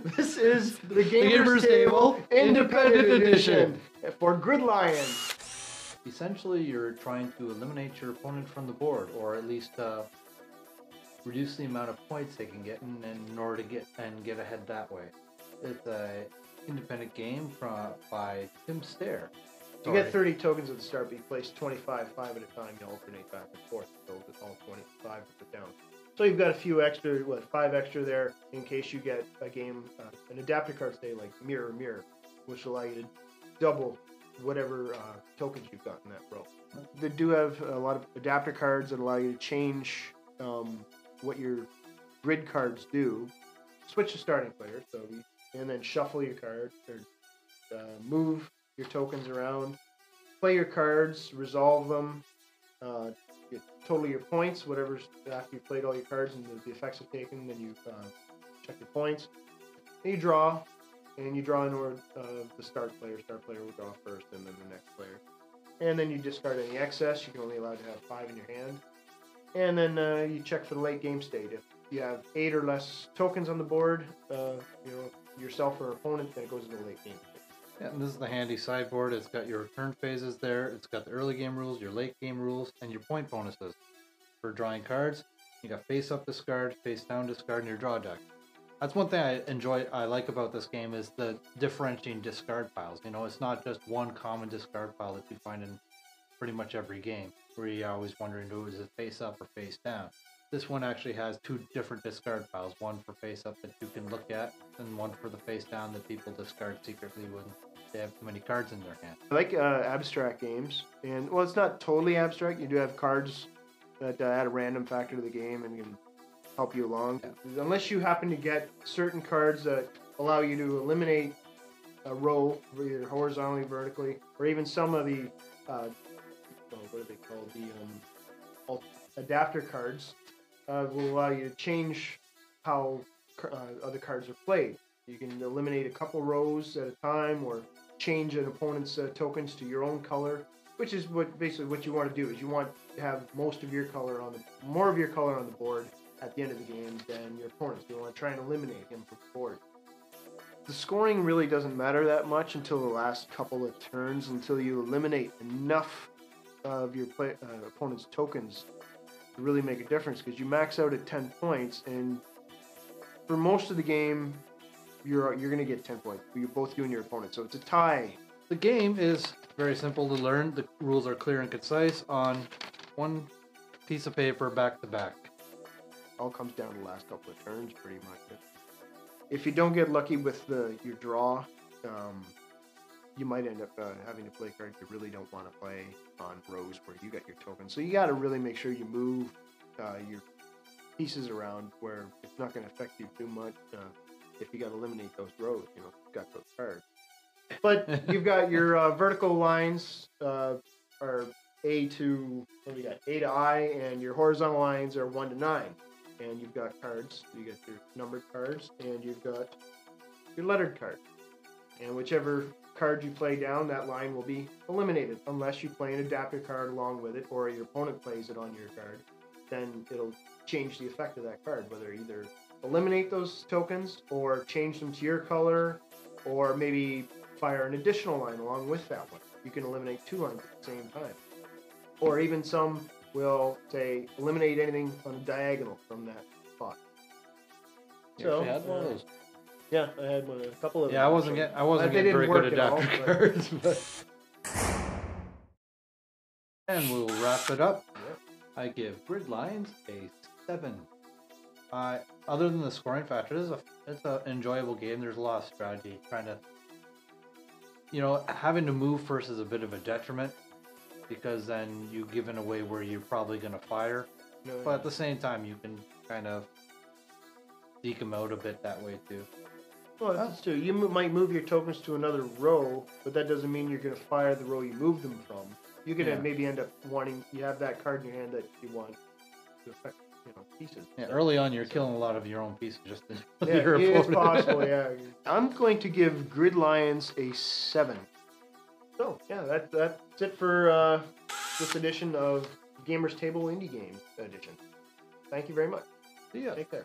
This is the Gamers Table Independent Edition for Grid Lions. Essentially, you're trying to eliminate your opponent from the board, or at least reduce the amount of points they can get in order to get ahead that way. It's a independent game by Tim Stair. You get 30 tokens at the start, but you place 25, 5 at a time. You alternate back and forth, so it's all 25 put down. So you've got a few extra, 5 extra there in case you get a game, an adapter card, say like Mirror, which will allow you to double whatever tokens you've got in that row. They do have a lot of adapter cards that allow you to change what your grid cards do. Switch to starting player, and then shuffle your cards, or move your tokens around, play your cards, resolve them, total your points, whatever's after you played all your cards and the effects are taken, then you check your points. Then you draw, and you draw in order the start player. Start player will draw first, and then the next player. And then you discard any excess. You can only allow to have 5 in your hand. And then you check for the late game state. If you have 8 or less tokens on the board, yourself or opponent, then it goes into the late game state. Yeah, and this is the handy sideboard. It's got your turn phases there. It's got the early game rules, your late game rules, and your point bonuses for drawing cards. You got face up discard, face down discard, and your draw deck. That's one thing I like about this game is the differentiating discard piles. You know, it's not just one common discard pile that you find in pretty much every game, where you're always wondering, is it face up or face down? This one actually has 2 different discard piles, one for face up that you can look at, and one for the face down that people discard secretly when they have too many cards in their hand. I like abstract games, and well, it's not totally abstract. You do have cards that add a random factor to the game and can help you along. Yeah. Unless you happen to get certain cards that allow you to eliminate a row, either horizontally, vertically, or even some of the what are they called? The adapter cards will allow you to change how other cards are played. You can eliminate a couple rows at a time, or change an opponent's tokens to your own color, which is basically what you want to do. Is you want to have more of your color on the board at the end of the game than your opponent's. You want to try and eliminate him from the board. The scoring really doesn't matter that much until the last couple of turns, until you eliminate enough of your opponent's tokens to really make a difference, because you max out at 10 points, and for most of the game you're going to get 10 points, both you and your opponent, so it's a tie. The game is very simple to learn. The rules are clear and concise on one piece of paper back to back. All comes down to the last couple of turns pretty much. If you don't get lucky with your draw, you might end up having to play cards you really don't want to play on rows where you got your tokens. So you got to really make sure you move your pieces around where it's not going to affect you too much. If you got to eliminate those rows, you've got those cards. But you've got your vertical lines are A to I, and your horizontal lines are 1 to 9. And you've got cards. You got your numbered cards, and you've got your lettered cards. And whichever card you play down, that line will be eliminated, unless you play an adapter card along with it, or your opponent plays it on your card. Then it'll change the effect of that card, whether either eliminate those tokens, or change them to your color, or maybe fire an additional line along with that one. You can eliminate 2 lines at the same time. Or even some will say eliminate anything on a diagonal from that spot. You actually had one of those. Yeah, I had a couple of them. Yeah, I wasn't getting very good adapter cards, but and we'll wrap it up. Yep. I give Grid Lions a 7. Other than the scoring factor, it's an enjoyable game. There's a lot of strategy. Trying to, having to move first is a bit of a detriment, because then you've given away where you're probably going to fire. No, but at the same time, you can kind of deke them out a bit that way too. Well, that's true. You might move your tokens to another row, but that doesn't mean you're going to fire the row you moved them from. You're going to maybe end up you have that card in your hand that you want to affect pieces. Yeah, early on you're killing a lot of your own pieces just in your opponent. It's possible, yeah. I'm going to give Grid Lions a 7. So, yeah, that's it for this edition of Gamers Table Indie Games Edition. Thank you very much. See ya. Take care.